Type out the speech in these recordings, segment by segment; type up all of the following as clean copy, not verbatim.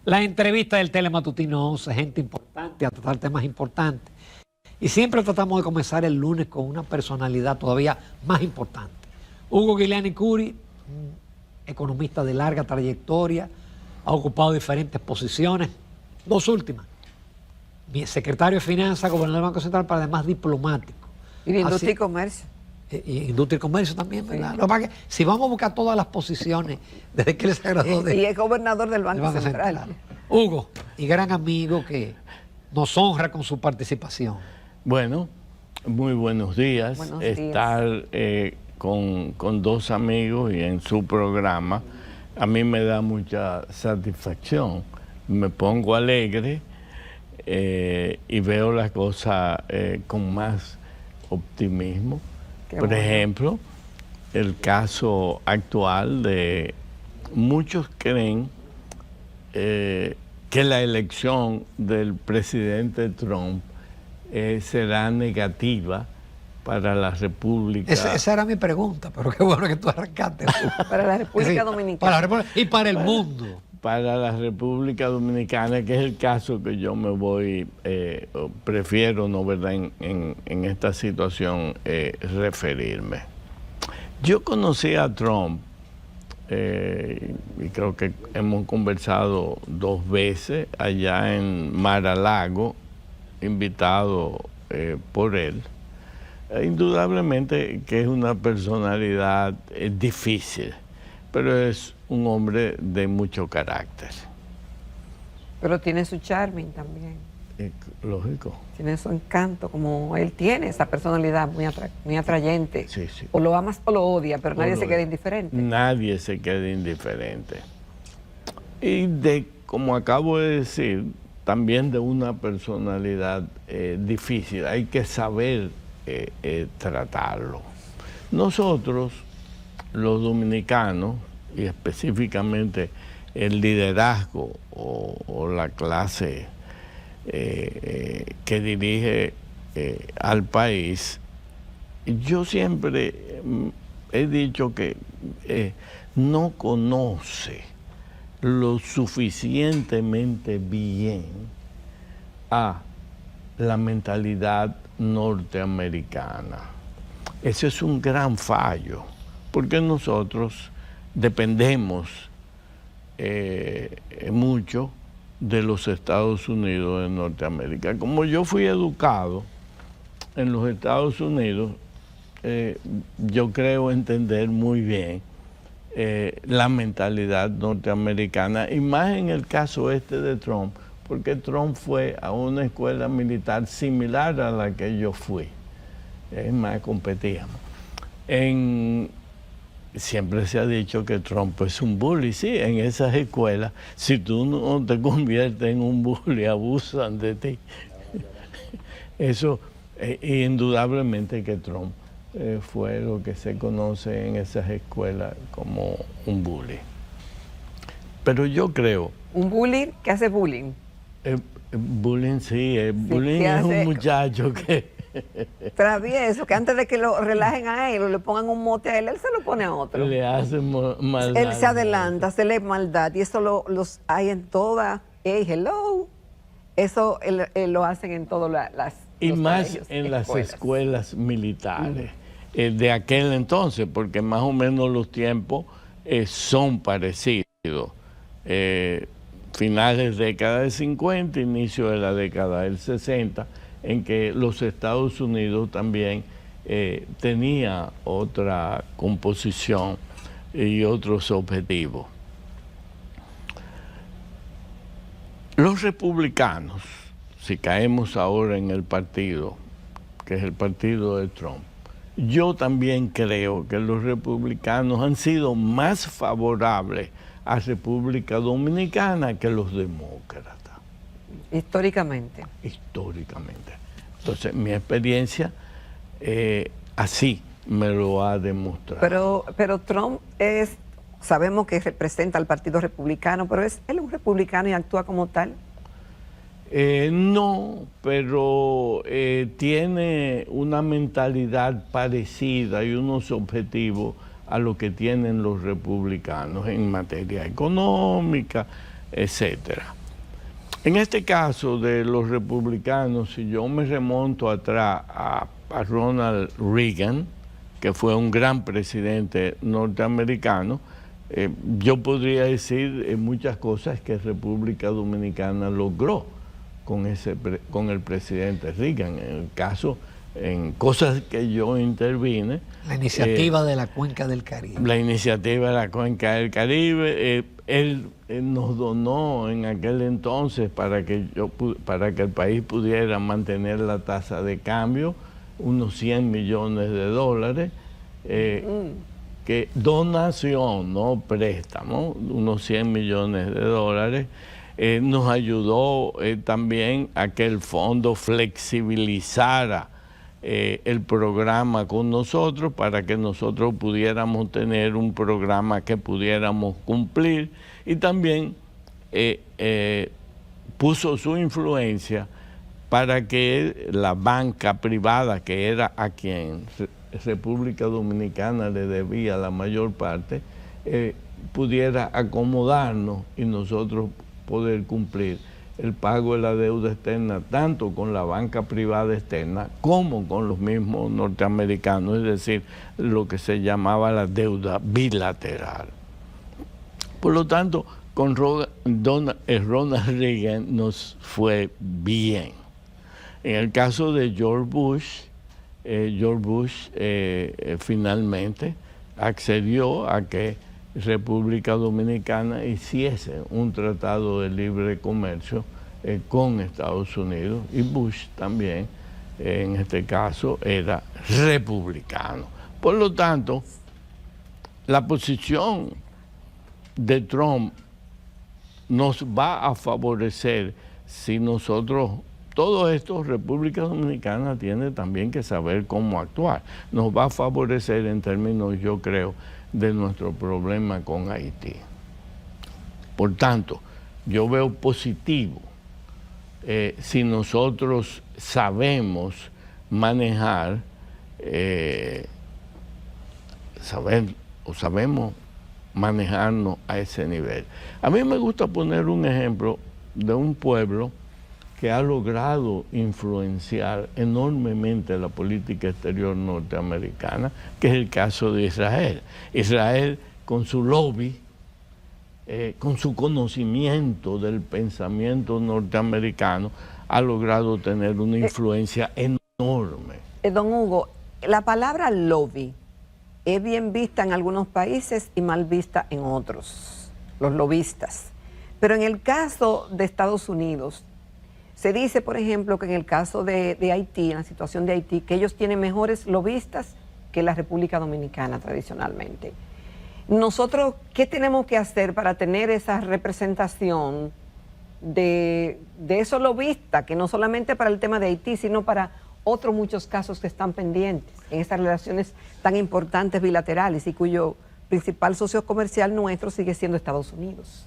La entrevista del Telematutino 11, gente importante, a tratar temas importantes. Y siempre tratamos de comenzar el lunes con una personalidad todavía más importante. Hugo Giuliani Curi, un economista de larga trayectoria, ha ocupado diferentes posiciones, dos últimas. Secretario de Finanzas, gobernador del Banco Central, pero además diplomático. Y de Industria y Comercio. Y Industria y Comercio también, ¿verdad? Sí. Lo que pasa es que si vamos a buscar todas las posiciones desde que él se graduó de... Y es gobernador del Banco Central. Hugo, y gran amigo que nos honra con su participación. Bueno, muy buenos días. Estar con dos amigos y en su programa, a mí me da mucha satisfacción. Me pongo alegre y veo las cosas con más optimismo. Por ejemplo, el caso actual de muchos creen que la elección del presidente Trump será negativa para la República. Esa era mi pregunta, pero qué bueno que tú arrancaste. Para la República Dominicana. Y para el mundo. Para la República Dominicana, que es el caso que yo me voy, prefiero, ¿no, verdad?, en esta situación referirme. Yo conocí a Trump, y creo que hemos conversado 2 veces allá en Mar-a-Lago, invitado por él. Indudablemente que es una personalidad difícil, pero es un hombre de mucho carácter. Pero tiene su charming también. Lógico. Tiene su encanto, como él tiene esa personalidad muy atrayente. Sí, sí. O lo amas o lo odias, pero nadie se queda indiferente. Nadie se queda indiferente. Y como acabo de decir, también de una personalidad difícil. Hay que saber tratarlo. Nosotros, los dominicanos, y específicamente el liderazgo o la clase que dirige al país, yo siempre he dicho que no conoce lo suficientemente bien a la mentalidad norteamericana. Ese es un gran fallo, porque nosotros dependemos mucho de los Estados Unidos de Norteamérica. Como yo fui educado en los Estados Unidos, yo creo entender muy bien la mentalidad norteamericana, y más en el caso de Trump, porque Trump fue a una escuela militar similar a la que yo fui. Es más, competíamos. Siempre se ha dicho que Trump es un bully. Sí, en esas escuelas, si tú no te conviertes en un bully, abusan de ti. Eso, indudablemente que Trump fue lo que se conoce en esas escuelas como un bully. Pero yo creo... ¿Un bully que hace bullying? Bullying, sí. Bullying es un muchacho que... Travieso, que antes de que lo relajen a él o le pongan un mote a él, él se lo pone a otro. Le hacen maldad. Él se adelanta, se le maldad, y eso los hay en todas. Hey, hello. Eso lo hacen en todas las... Y más en las escuelas militares de aquel entonces, porque más o menos los tiempos son parecidos. Finales de década de 50, inicio de la década del 60, en que los Estados Unidos también tenía otra composición y otros objetivos. Los republicanos, si caemos ahora en el partido, que es el partido de Trump, yo también creo que los republicanos han sido más favorables a República Dominicana que los demócratas. Históricamente. Históricamente. Entonces, mi experiencia así me lo ha demostrado. Pero Trump sabemos que representa al Partido Republicano, pero él es un republicano y actúa como tal. No, pero tiene una mentalidad parecida y unos objetivos a lo que tienen los republicanos en materia económica, etcétera. En este caso de los republicanos, si yo me remonto atrás a Ronald Reagan, que fue un gran presidente norteamericano, yo podría decir muchas cosas que República Dominicana logró con el presidente Reagan. En el caso, en cosas que yo intervine. La iniciativa de la Cuenca del Caribe. La iniciativa de la Cuenca del Caribe. Él nos donó en aquel entonces para que el país pudiera mantener la tasa de cambio unos 100 millones de dólares. Que donación, no préstamo, unos 100 millones de dólares. Nos ayudó también a que el fondo flexibilizara el programa con nosotros para que nosotros pudiéramos tener un programa que pudiéramos cumplir, y también puso su influencia para que la banca privada, que era a quien República Dominicana le debía la mayor parte, pudiera acomodarnos y nosotros poder cumplir el pago de la deuda externa, tanto con la banca privada externa como con los mismos norteamericanos, es decir, lo que se llamaba la deuda bilateral. Por lo tanto, con Ronald Reagan nos fue bien. En el caso de George Bush finalmente accedió a que República Dominicana hiciese un tratado de libre comercio con Estados Unidos, y Bush también, en este caso, era republicano. Por lo tanto, la posición de Trump nos va a favorecer si nosotros, todo esto, República Dominicana tiene también que saber cómo actuar. Nos va a favorecer en términos, yo creo, de nuestro problema con Haití. Por tanto, yo veo positivo si nosotros sabemos manejar, sabemos manejarnos a ese nivel. A mí me gusta poner un ejemplo de un pueblo que ha logrado influenciar enormemente la política exterior norteamericana, que es el caso de Israel. Israel, con su lobby, con su conocimiento del pensamiento norteamericano, ha logrado tener una influencia enorme. Don Hugo, la palabra lobby es bien vista en algunos países y mal vista en otros, los lobistas. Pero en el caso de Estados Unidos, se dice, por ejemplo, que en el caso de Haití, en la situación de Haití, que ellos tienen mejores lobistas que la República Dominicana tradicionalmente. Nosotros, ¿qué tenemos que hacer para tener esa representación de esos lobistas, que no solamente para el tema de Haití, sino para otros muchos casos que están pendientes en estas relaciones tan importantes bilaterales y cuyo principal socio comercial nuestro sigue siendo Estados Unidos?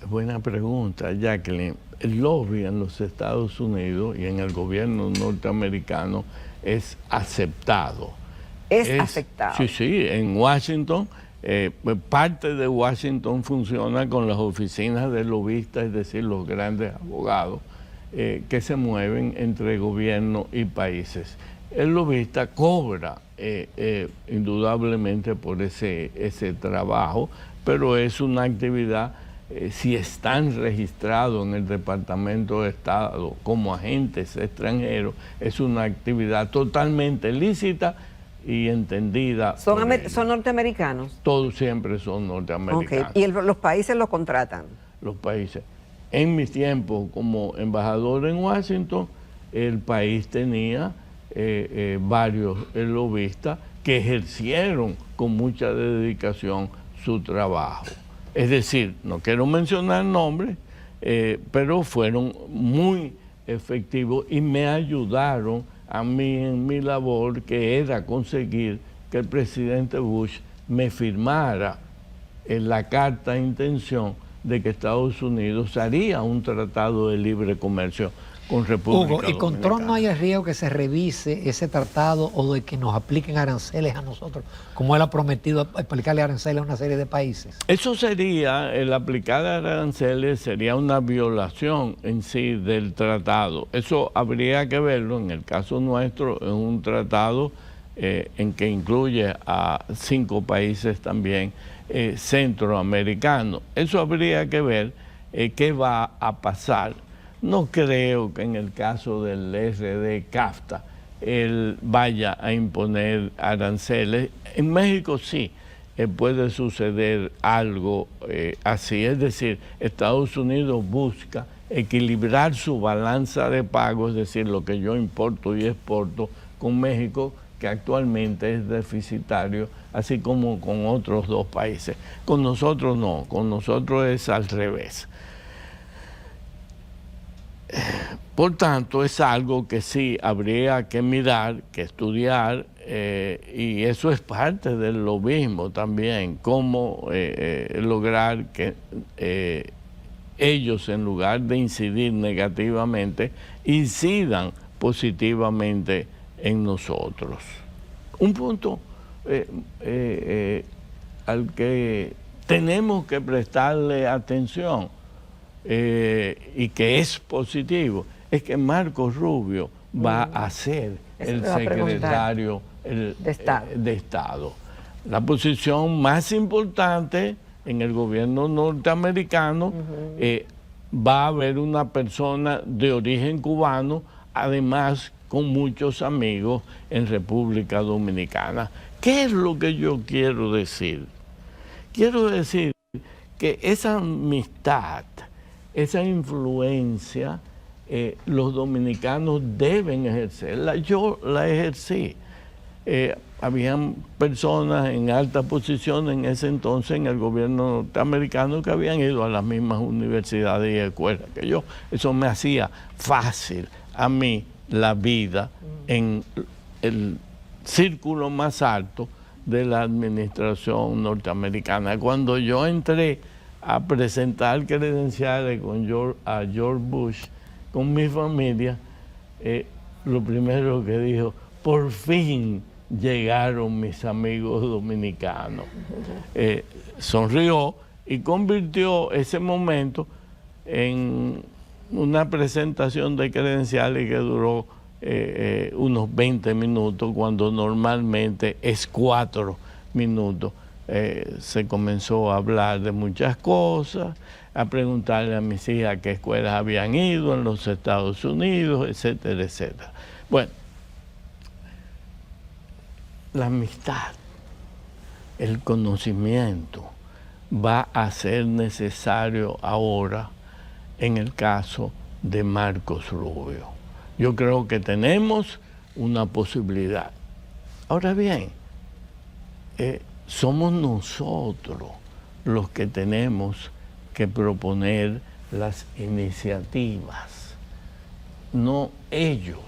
Buena pregunta, Jacqueline. El lobby en los Estados Unidos y en el gobierno norteamericano es aceptado. Es aceptado. Sí, sí. En Washington, parte de Washington funciona con las oficinas de lobistas, es decir, los grandes abogados que se mueven entre gobierno y países. El lobista cobra indudablemente por ese trabajo, pero es una actividad. Si están registrados en el Departamento de Estado como agentes extranjeros, es una actividad totalmente lícita y entendida. ¿Son norteamericanos? Todos siempre son norteamericanos. Okay. ¿Y los países los contratan? Los países. En mis tiempos como embajador en Washington, el país tenía varios lobistas que ejercieron con mucha dedicación su trabajo. Es decir, no quiero mencionar nombres, pero fueron muy efectivos y me ayudaron a mí en mi labor, que era conseguir que el presidente Bush me firmara en la carta de intención de que Estados Unidos haría un tratado de libre comercio con República Hugo, ¿y con Dominicana. Trump no hay el riesgo que se revise ese tratado o de que nos apliquen aranceles a nosotros, como él ha prometido aplicarle aranceles a una serie de países? Eso sería, el aplicar aranceles sería una violación en sí del tratado. Eso habría que verlo, en el caso nuestro, en un tratado en que incluye a 5 países también centroamericanos. Eso habría que ver qué va a pasar. No creo que en el caso del RD-CAFTA él vaya a imponer aranceles. En México sí puede suceder algo así. Es decir, Estados Unidos busca equilibrar su balanza de pago, es decir, lo que yo importo y exporto con México, que actualmente es deficitario, así como con otros 2 países. Con nosotros no, con nosotros es al revés. Por tanto, es algo que sí habría que mirar, que estudiar, y eso es parte del lobismo también, cómo lograr que ellos, en lugar de incidir negativamente, incidan positivamente en nosotros. Un punto al que tenemos que prestarle atención y que es positivo, es que Marco Rubio va a ser el secretario de Estado. La posición más importante en el gobierno norteamericano. Va a haber una persona de origen cubano, además con muchos amigos en República Dominicana. ¿Qué es lo que yo quiero decir? Quiero decir que esa amistad, esa influencia, los dominicanos deben ejercerla. Yo la ejercí. Habían personas en altas posiciones en ese entonces en el gobierno norteamericano que habían ido a las mismas universidades y escuelas que yo. Eso me hacía fácil a mí la vida en el círculo más alto de la administración norteamericana. Cuando yo entré a presentar credenciales a George Bush con mi familia, lo primero que dijo: por fin llegaron mis amigos dominicanos. Sonrió y convirtió ese momento en una presentación de credenciales que duró unos 20 minutos, cuando normalmente es 4 minutos. Se comenzó a hablar de muchas cosas, a preguntarle a mis hijas qué escuelas habían ido en los Estados Unidos, etcétera, etcétera. Bueno, la amistad, el conocimiento va a ser necesario ahora en el caso de Marcos Rubio. Yo creo que tenemos una posibilidad. Ahora bien, somos nosotros los que tenemos que proponer las iniciativas, no ellos.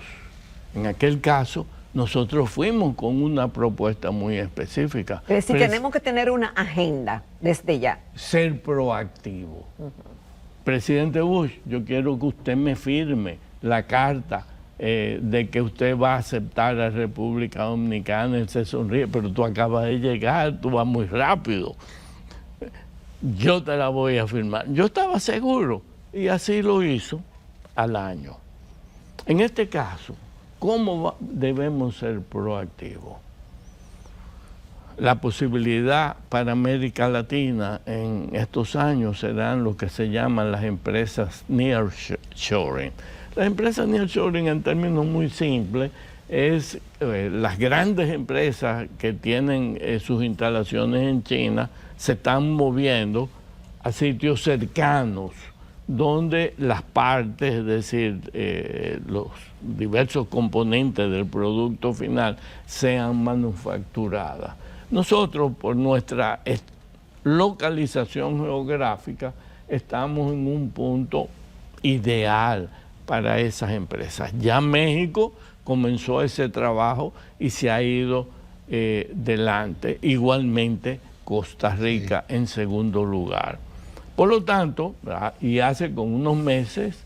En aquel caso, nosotros fuimos con una propuesta muy específica. Es decir, tenemos que tener una agenda desde ya. Ser proactivo. Presidente Bush, yo quiero que usted me firme la carta de que usted va a aceptar a la República Dominicana. Él se sonríe: pero tú acabas de llegar, tú vas muy rápido. Yo te la voy a firmar. Yo estaba seguro, y así lo hizo al año. En este caso, ¿cómo debemos ser proactivos? La posibilidad para América Latina en estos años serán lo que se llaman las empresas nearshoring. Las empresas nearshoring, en términos muy simples, es las grandes empresas que tienen sus instalaciones en China se están moviendo a sitios cercanos donde las partes, es decir, los diversos componentes del producto final, sean manufacturadas. Nosotros, por nuestra localización geográfica, estamos en un punto ideal para esas empresas. Ya México comenzó ese trabajo y se ha ido delante. Igualmente Costa Rica en segundo lugar. Por lo tanto, y hace con unos meses,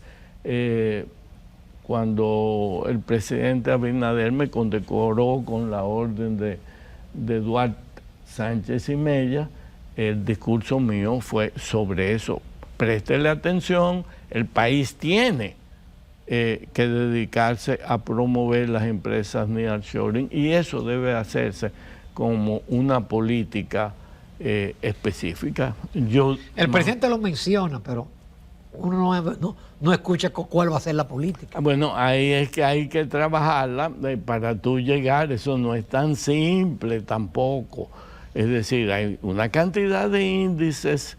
cuando el presidente Abinader me condecoró con la orden de Duarte Sánchez y Mella, el discurso mío fue sobre eso. Préstele atención, el país tiene que dedicarse a promover las empresas nearshoring y eso debe hacerse como una política específica. El presidente lo menciona, pero uno no escucha cuál va a ser la política. Bueno, ahí es que hay que trabajarla para tú llegar. Eso no es tan simple tampoco. Es decir, hay una cantidad de índices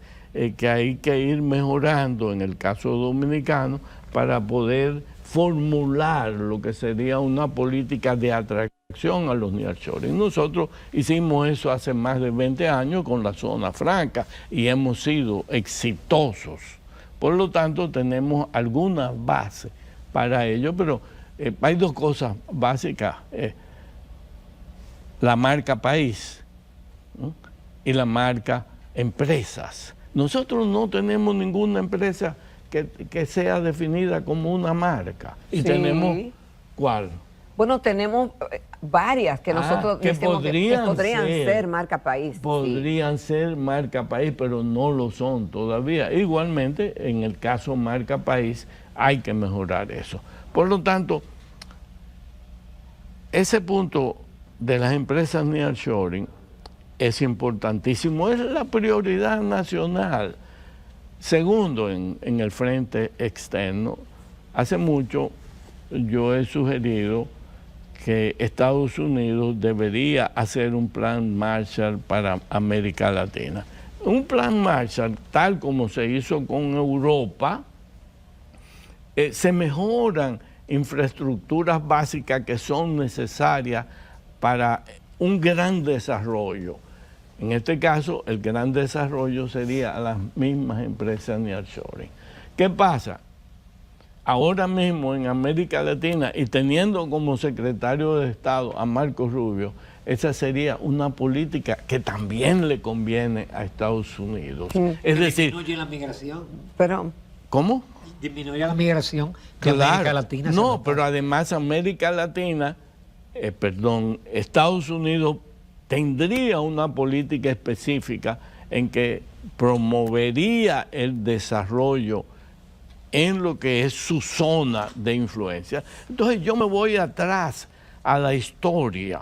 que hay que ir mejorando en el caso dominicano para poder formular lo que sería una política de atracción a los nearshoring. Nosotros hicimos eso hace más de 20 años con la zona franca y hemos sido exitosos. Por lo tanto, tenemos algunas bases para ello, pero hay dos cosas básicas. La marca país, ¿no? Y la marca empresas. Nosotros no tenemos ninguna empresa que sea definida como una marca. Y tenemos, ¿cuál? Bueno, tenemos varias que nosotros que decimos podrían que podrían ser marca país. Podrían ser marca país, pero no lo son todavía. Igualmente, en el caso marca país, hay que mejorar eso. Por lo tanto, ese punto de las empresas nearshoring es importantísimo, es la prioridad nacional. Segundo, en el frente externo, hace mucho yo he sugerido que Estados Unidos debería hacer un plan Marshall para América Latina. Un plan Marshall, tal como se hizo con Europa, se mejoran infraestructuras básicas que son necesarias para un gran desarrollo. En este caso, el gran desarrollo sería a las mismas empresas nearshoring. ¿Qué pasa? Ahora mismo en América Latina, y teniendo como secretario de Estado a Marco Rubio, esa sería una política que también le conviene a Estados Unidos. Es decir... Disminuye la migración. Pero, ¿cómo? Disminuye la migración de Claro. América Latina. No, pero además América Latina, Estados Unidos tendría una política específica en que promovería el desarrollo en lo que es su zona de influencia. Entonces yo me voy atrás a la historia.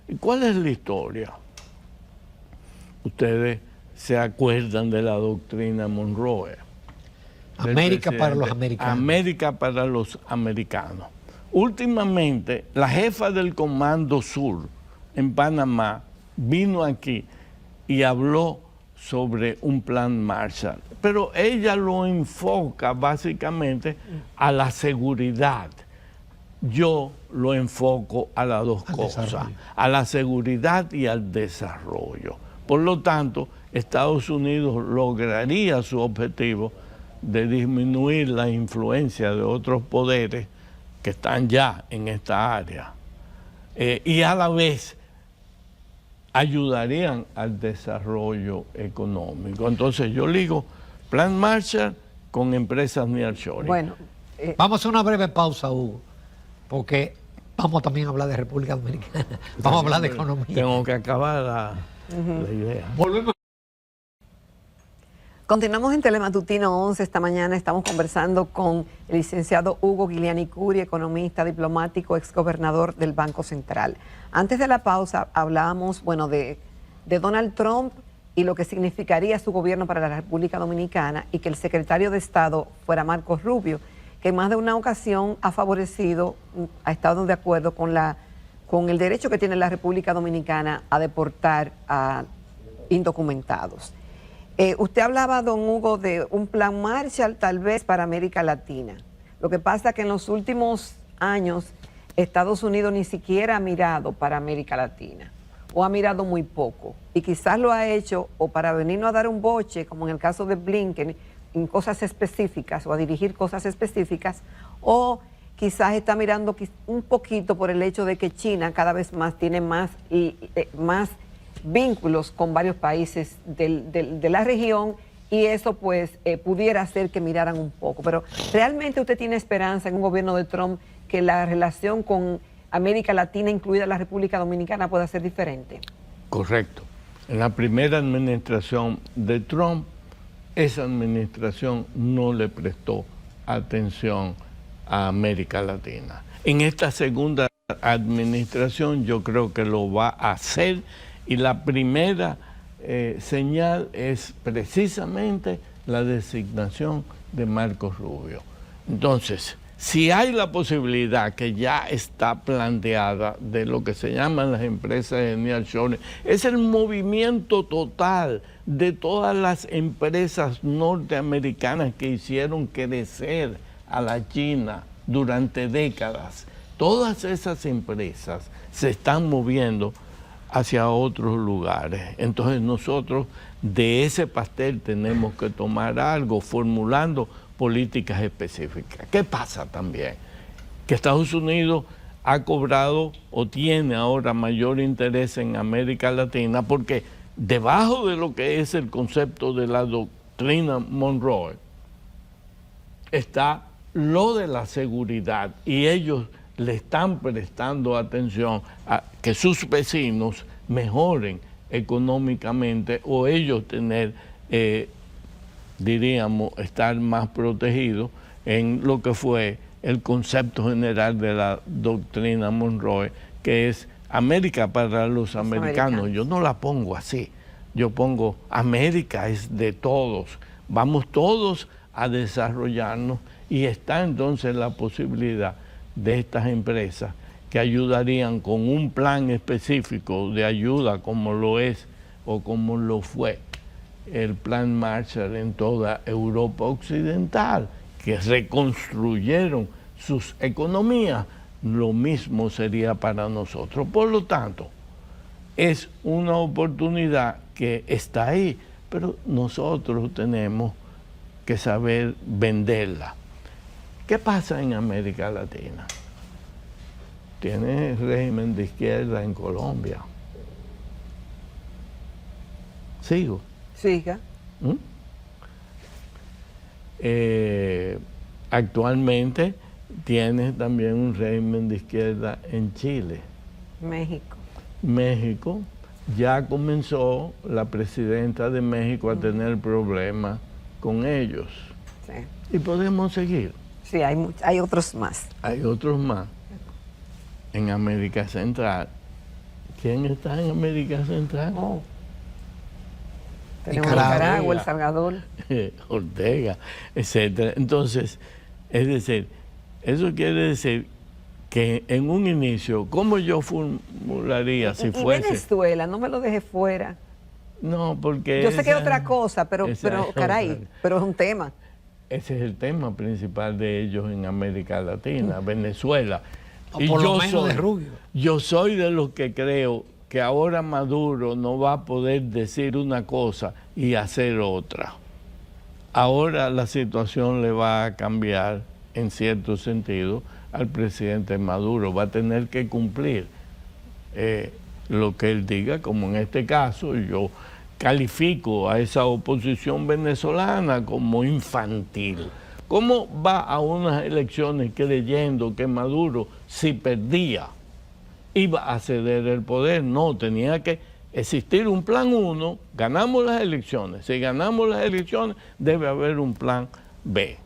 ¿Y cuál es la historia? Ustedes se acuerdan de la doctrina Monroe. América para los americanos. América para los americanos. Últimamente, la jefa del Comando Sur en Panamá vino aquí y habló sobre un plan Marshall, pero ella lo enfoca básicamente a la seguridad. Yo lo enfoco a las dos cosas, a la seguridad y al desarrollo. Por lo tanto, Estados Unidos lograría su objetivo de disminuir la influencia de otros poderes que están ya en esta área y a la vez ayudarían al desarrollo económico. Entonces yo ligo Plan Marshall con empresas nearshoring. bueno, Vamos a hacer una breve pausa, Hugo, porque vamos también a hablar de República Dominicana. Vamos a hablar de economía. Tengo que acabar la idea. Volvemos. continuamos en Telematutino 11 esta mañana. Estamos conversando con el licenciado Hugo Guiliani Curi, economista, diplomático, exgobernador del Banco Central. Antes de la pausa hablábamos, bueno, de Donald Trump y lo que significaría su gobierno para la República Dominicana y que el secretario de Estado fuera Marco Rubio, que en más de una ocasión ha favorecido, ha estado de acuerdo con el derecho que tiene la República Dominicana a deportar a indocumentados. Usted hablaba, don Hugo, de un plan Marshall tal vez para América Latina. Lo que pasa es que en los últimos años Estados Unidos ni siquiera ha mirado para América Latina, o ha mirado muy poco, y quizás lo ha hecho o para venirnos a dar un boche, como en el caso de Blinken, en cosas específicas o a dirigir cosas específicas, o quizás está mirando un poquito por el hecho de que China cada vez más tiene más vínculos con varios países de la región y eso pues pudiera hacer que miraran un poco. Pero ¿realmente usted tiene esperanza en un gobierno de Trump que la relación con América Latina, incluida la República Dominicana, pueda ser diferente? Correcto. En la primera administración de Trump, esa administración no le prestó atención a América Latina. En esta segunda administración yo creo que lo va a hacer, y la primera señal es precisamente la designación de Marcos Rubio. Entonces, si hay la posibilidad que ya está planteada de lo que se llaman las empresas de nearshoring, es el movimiento total de todas las empresas norteamericanas que hicieron crecer a la China durante décadas. Todas esas empresas se están moviendo hacia otros lugares. Entonces nosotros de ese pastel tenemos que tomar algo, formulando políticas específicas. ¿Qué pasa también? Que Estados Unidos ha cobrado o tiene ahora mayor interés en América Latina, porque debajo de lo que es el concepto de la doctrina Monroe está lo de la seguridad, y ellos le están prestando atención a que sus vecinos mejoren económicamente, o ellos tener, diríamos, estar más protegidos en lo que fue el concepto general de la doctrina Monroe, que es América para los americanos. Yo no la pongo así, yo pongo América es de todos, vamos todos a desarrollarnos, y está entonces la posibilidad de estas empresas que ayudarían con un plan específico de ayuda, como lo es o como lo fue el plan Marshall en toda Europa Occidental, que reconstruyeron sus economías. Lo mismo sería para nosotros. Por lo tanto, es una oportunidad que está ahí, pero nosotros tenemos que saber venderla. ¿Qué pasa en América Latina? Tiene régimen de izquierda en Colombia. ¿Sigo? Siga. Actualmente tiene también un régimen de izquierda en Chile. México. México, ya comenzó la presidenta de México a tener problemas con ellos. Sí. Y podemos seguir. Sí, hay otros más. Hay otros más. En América Central. ¿Quién está en América Central? Oh. Tenemos Nicaragua, El Salvador. Ortega, etc. Entonces, es decir, eso quiere decir que en un inicio, ¿cómo yo formularía si fuese? Venezuela, no me lo deje fuera. No, porque... Yo sé que es otra cosa, pero caray, pero es un tema. Ese es el tema principal de ellos en América Latina, Venezuela. O por lo menos de Rubio. Yo soy de los que creo que ahora Maduro no va a poder decir una cosa y hacer otra. Ahora la situación le va a cambiar en cierto sentido al presidente Maduro. Va a tener que cumplir lo que él diga, como en este caso yo califico a esa oposición venezolana como infantil. ¿Cómo va a unas elecciones creyendo que Maduro, si perdía, iba a ceder el poder? No, tenía que existir un plan 1, ganamos las elecciones. Si ganamos las elecciones, debe haber un plan B.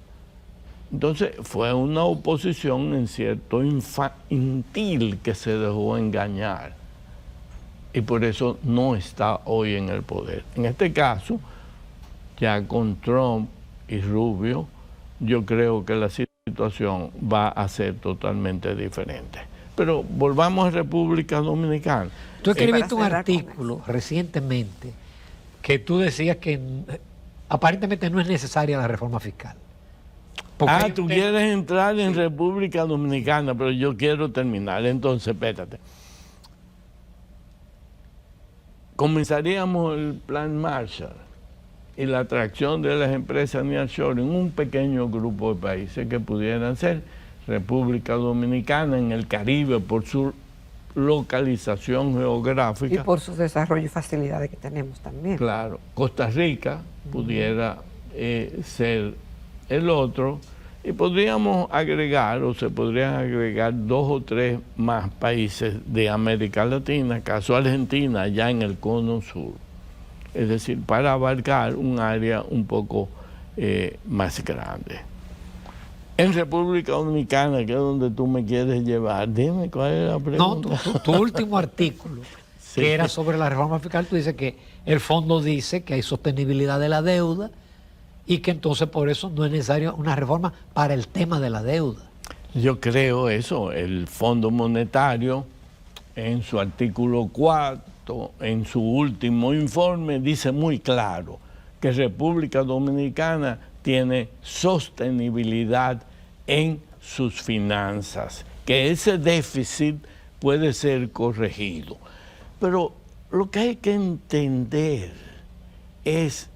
Entonces, fue una oposición en cierto infantil que se dejó engañar. Y por eso no está hoy en el poder. En este caso, ya con Trump y Rubio, yo creo que la situación va a ser totalmente diferente. Pero volvamos a República Dominicana. Tú escribiste un artículo recientemente que tú decías que aparentemente no es necesaria la reforma fiscal. Tú quieres entrar en República Dominicana, pero yo quiero terminar. Entonces, espérate. Comenzaríamos el plan Marshall y la atracción de las empresas nearshoring en un pequeño grupo de países que pudieran ser República Dominicana, en el Caribe por su localización geográfica. Y por su desarrollo y facilidades que tenemos también. Claro, Costa Rica pudiera ser el otro, y podríamos agregar, o se podrían agregar 2 o 3 más países de América Latina, caso Argentina, ya en el cono sur. Es decir, para abarcar un área un poco más grande. En República Dominicana, que es donde tú me quieres llevar, dime cuál es la pregunta. No, tu último artículo, Sí. que era sobre la reforma fiscal, tú dices que el fondo dice que hay sostenibilidad de la deuda y que entonces por eso no es necesaria una reforma para el tema de la deuda. Yo creo eso, el Fondo Monetario en su artículo 4, en su último informe, dice muy claro que República Dominicana tiene sostenibilidad en sus finanzas, que ese déficit puede ser corregido. Pero lo que hay que entender es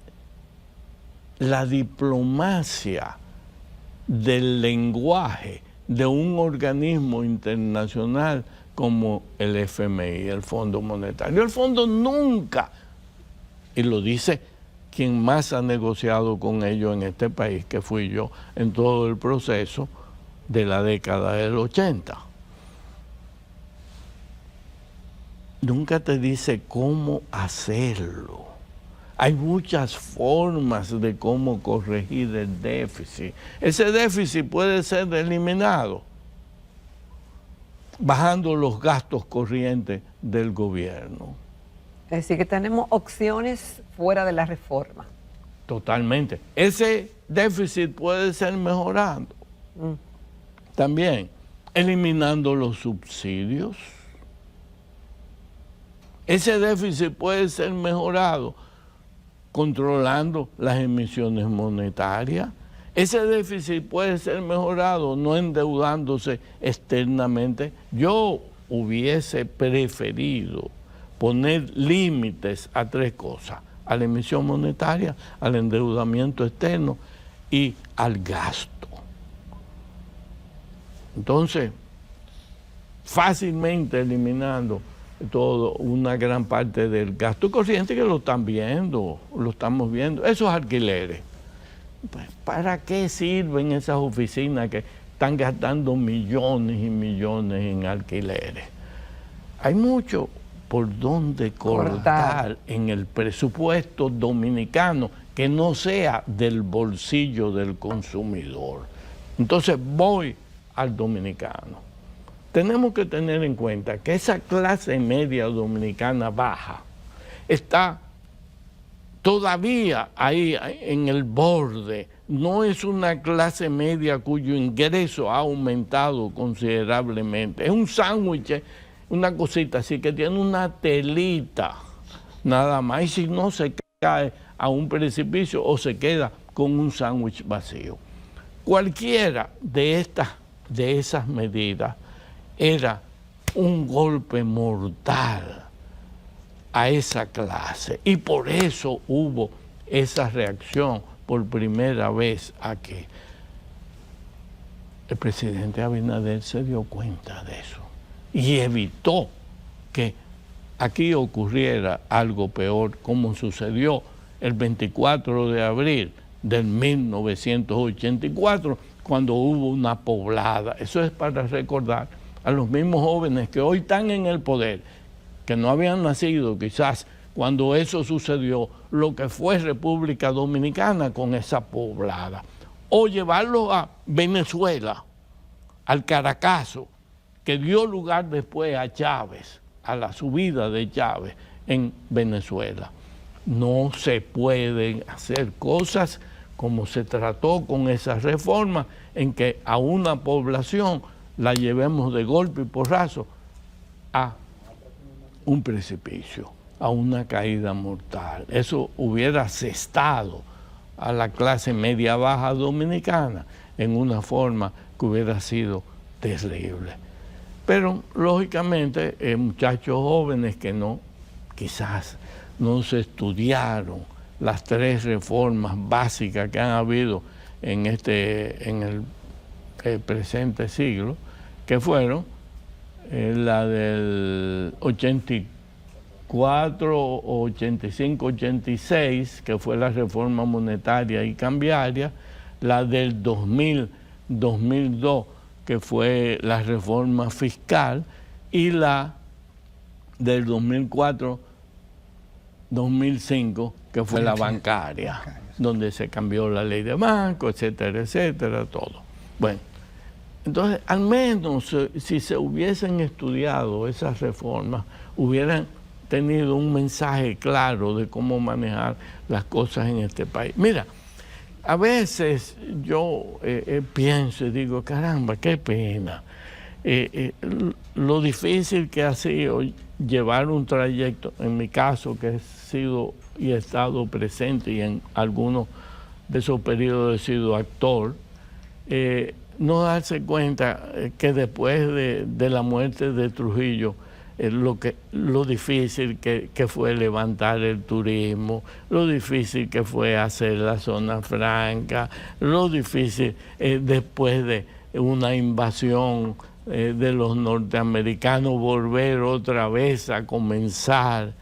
la diplomacia del lenguaje de un organismo internacional como el FMI, el Fondo Monetario. El fondo nunca, y lo dice quien más ha negociado con ellos en este país, que fui yo en todo el proceso de la década del 80. Nunca te dice cómo hacerlo. Hay muchas formas de cómo corregir el déficit. Ese déficit puede ser eliminado bajando los gastos corrientes del gobierno. Es decir, que tenemos opciones fuera de la reforma. Totalmente. Ese déficit puede ser mejorado. También eliminando los subsidios. Ese déficit puede ser mejorado controlando las emisiones monetarias. Ese déficit puede ser mejorado no endeudándose externamente. Yo hubiese preferido poner límites a 3 cosas: a la emisión monetaria, al endeudamiento externo y al gasto. Entonces, fácilmente eliminando una gran parte del gasto corriente, que lo están viendo, lo estamos viendo. Esos alquileres, pues, ¿para qué sirven esas oficinas que están gastando millones y millones en alquileres? Hay mucho por donde cortar en el presupuesto dominicano que no sea del bolsillo del consumidor. Entonces voy al dominicano. Tenemos que tener en cuenta que esa clase media dominicana baja está todavía ahí en el borde. No es una clase media cuyo ingreso ha aumentado considerablemente. Es un sándwich, una cosita así que tiene una telita nada más. Y si no, se cae a un precipicio o se queda con un sándwich vacío. Cualquiera de esas medidas era un golpe mortal a esa clase, y por eso hubo esa reacción por primera vez a que el presidente Abinader se dio cuenta de eso y evitó que aquí ocurriera algo peor, como sucedió el 24 de abril del 1984, cuando hubo una poblada. Eso es para recordar a los mismos jóvenes que hoy están en el poder, que no habían nacido quizás cuando eso sucedió, lo que fue República Dominicana con esa poblada. O llevarlo a Venezuela, al Caracazo, que dio lugar después a Chávez, a la subida de Chávez en Venezuela. No se pueden hacer cosas como se trató con esa reforma, en que a una población la llevemos de golpe y porrazo a un precipicio, a una caída mortal. Eso hubiera asestado a la clase media baja dominicana en una forma que hubiera sido terrible. Pero lógicamente muchachos jóvenes que quizás no se estudiaron las 3 reformas básicas que han habido en el presente siglo, que fueron la del 84, 85, 86, que fue la reforma monetaria y cambiaria, la del 2000, 2002, que fue la reforma fiscal, y la del 2004, 2005, que fue la bancaria, donde se cambió la ley de banco, etcétera, etcétera, todo. Bueno, entonces, al menos si se hubiesen estudiado esas reformas, hubieran tenido un mensaje claro de cómo manejar las cosas en este país. Mira, a veces yo pienso y digo, caramba, qué pena. Lo difícil que ha sido llevar un trayecto, en mi caso, que he sido y he estado presente y en algunos de esos periodos he sido actor, no darse cuenta que después de la muerte de Trujillo, lo difícil que fue levantar el turismo, lo difícil que fue hacer la zona franca, lo difícil después de una invasión de los norteamericanos, volver otra vez a comenzar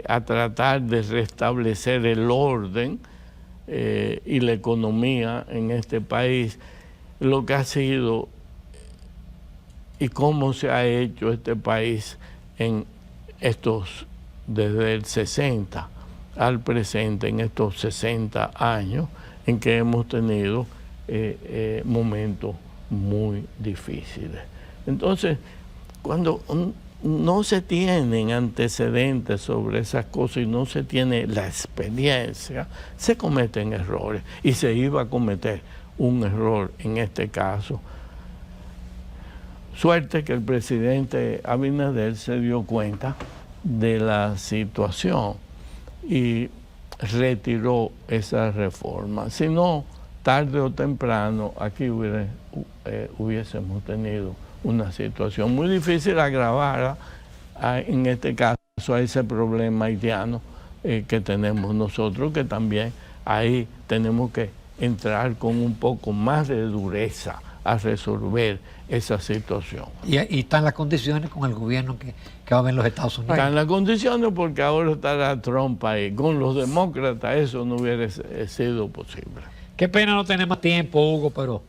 a tratar de restablecer el orden y la economía en este país, lo que ha sido y cómo se ha hecho este país en estos, desde el 60 al presente, en estos 60 años, en que hemos tenido momentos muy difíciles. Entonces, cuando no se tienen antecedentes sobre esas cosas y no se tiene la experiencia, se cometen errores, y se iba a cometer un error en este caso. Suerte que el presidente Abinader se dio cuenta de la situación y retiró esa reforma. Si no, tarde o temprano aquí hubiésemos tenido una situación muy difícil, agravada en este caso a ese problema haitiano que tenemos nosotros, que también ahí tenemos que entrar con un poco más de dureza a resolver esa situación. Y están las condiciones con el gobierno que va a haber en los Estados Unidos. Están las condiciones porque ahora estará Trump ahí. Con los demócratas eso no hubiera sido posible. Qué pena no tener más tiempo, Hugo, pero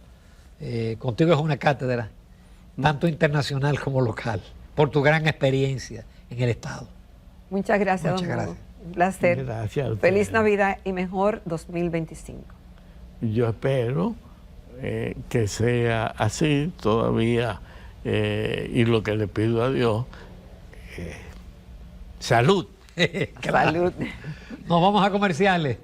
contigo es una cátedra, tanto internacional como local, por tu gran experiencia en el Estado. Muchas gracias, Muchas don Hugo. gracias. Un placer. Gracias a ustedes. Feliz Navidad y mejor 2025. Yo espero que sea así todavía, y lo que le pido a Dios, salud. Salud. Nos vamos a comerciales.